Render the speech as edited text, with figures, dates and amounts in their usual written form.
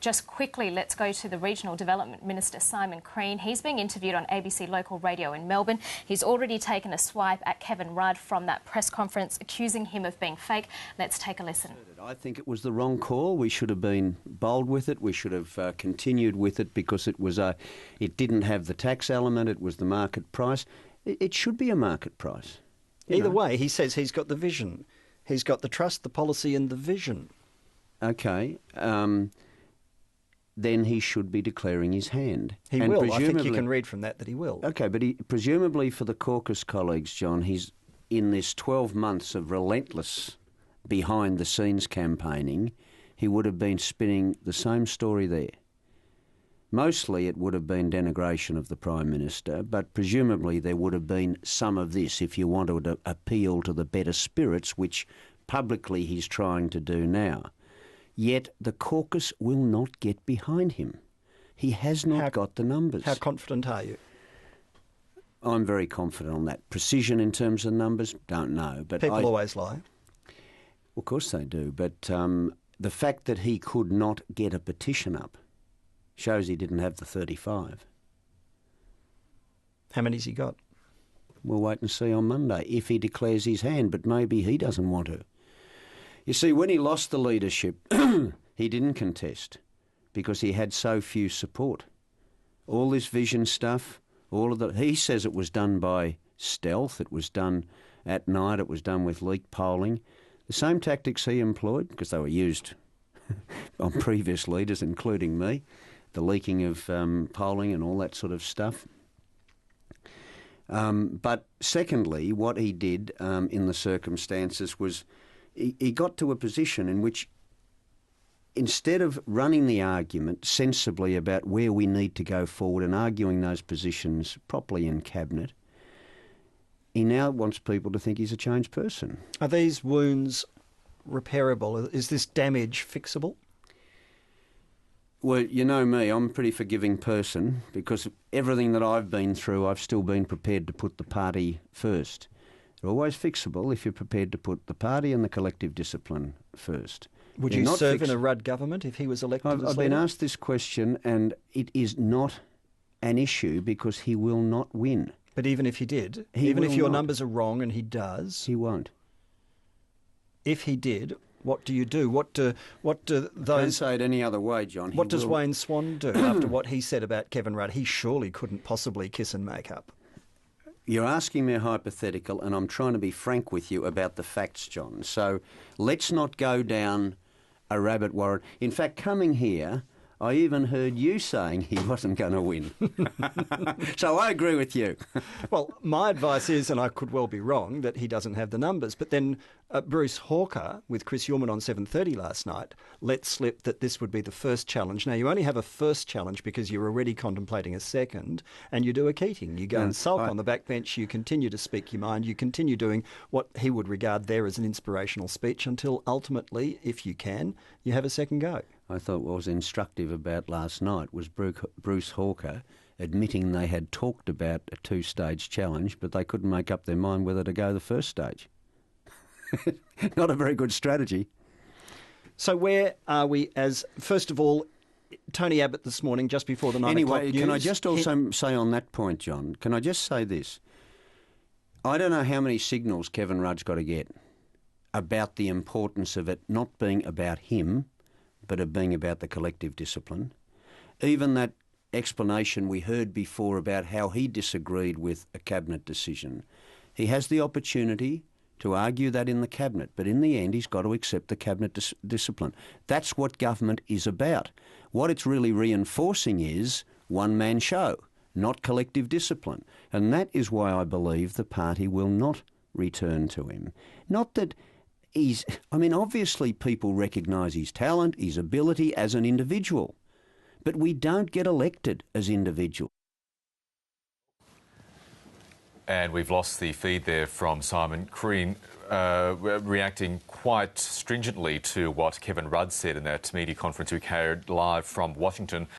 just quickly, let's go to the Regional Development Minister, Simon Crean. He's being interviewed on ABC Local Radio in Melbourne. He's already taken a swipe at Kevin Rudd from that press conference, accusing him of being fake. Let's take a listen. I think it was the wrong call. We should have been bold with it. We should have continued with it because it didn't have the tax element. It was the market price. It should be a market price. Either way, he says he's got the vision. He's got the trust, the policy and the vision. OK. Then he should be declaring his hand. He and will. I think you can read from that he will. OK, but presumably for the caucus colleagues, John, he's in this 12 months of relentless behind-the-scenes campaigning, he would have been spinning the same story there. Mostly it would have been denigration of the Prime Minister, but presumably there would have been some of this if you wanted to appeal to the better spirits, which publicly he's trying to do now. Yet the caucus will not get behind him. He has not got the numbers. How confident are you? I'm very confident on that. Precision in terms of numbers, don't know. But People always lie. Of course they do, but the fact that he could not get a petition up shows he didn't have the 35. How many's he got? We'll wait and see on Monday if he declares his hand, but maybe he doesn't want to. You see, when he lost the leadership, he didn't contest because he had so few support. All this vision stuff, he says it was done by stealth, it was done at night, it was done with leak polling. The same tactics he employed, because they were used on previous leaders, including me, the leaking of polling and all that sort of stuff. But secondly, what he did in the circumstances was he got to a position in which instead of running the argument sensibly about where we need to go forward and arguing those positions properly in Cabinet, he now wants people to think he's a changed person. Are these wounds repairable? Is this damage fixable? Well, you know me, I'm a pretty forgiving person because everything that I've been through, I've still been prepared to put the party first. They're always fixable if you're prepared to put the party and the collective discipline first. Would you serve in a Rudd government if he was elected as leader? I've been asked this question and it is not an issue because he will not win. But even if he did, even if your numbers are wrong and he does... He won't. If he did, what do you do? What do those... Don't say it any other way, John. What does Wayne Swan do after what he said about Kevin Rudd? He surely couldn't possibly kiss and make up. You're asking me a hypothetical and I'm trying to be frank with you about the facts, John. So let's not go down a rabbit warren. In fact, coming here, I even heard you saying he wasn't going to win. So I agree with you. Well, my advice is, and I could well be wrong, that he doesn't have the numbers. But then Bruce Hawker, with Chris Ullman on 7:30 last night, let slip that this would be the first challenge. Now, you only have a first challenge because you're already contemplating a second, and you do a Keating. You go and sulk on the backbench, you continue to speak your mind, you continue doing what he would regard there as an inspirational speech until ultimately, if you can, you have a second go. I thought what was instructive about last night was Bruce Hawker admitting they had talked about a two-stage challenge, but they couldn't make up their mind whether to go the first stage. Not a very good strategy. So where are we as, first of all, Tony Abbott this morning, just before the 9 o'clock news... Can I just also say on that point, John, can I just say this? I don't know how many signals Kevin Rudd's got to get about the importance of it not being about him, but of being about the collective discipline. Even that explanation we heard before about how he disagreed with a Cabinet decision. He has the opportunity to argue that in the Cabinet, but in the end he's got to accept the Cabinet discipline. That's what government is about. What it's really reinforcing is one-man show, not collective discipline. And that is why I believe the party will not return to him. Not that obviously people recognise his talent, his ability as an individual, but we don't get elected as individuals. And we've lost the feed there from Simon Crean, reacting quite stringently to what Kevin Rudd said in that media conference we carried live from Washington.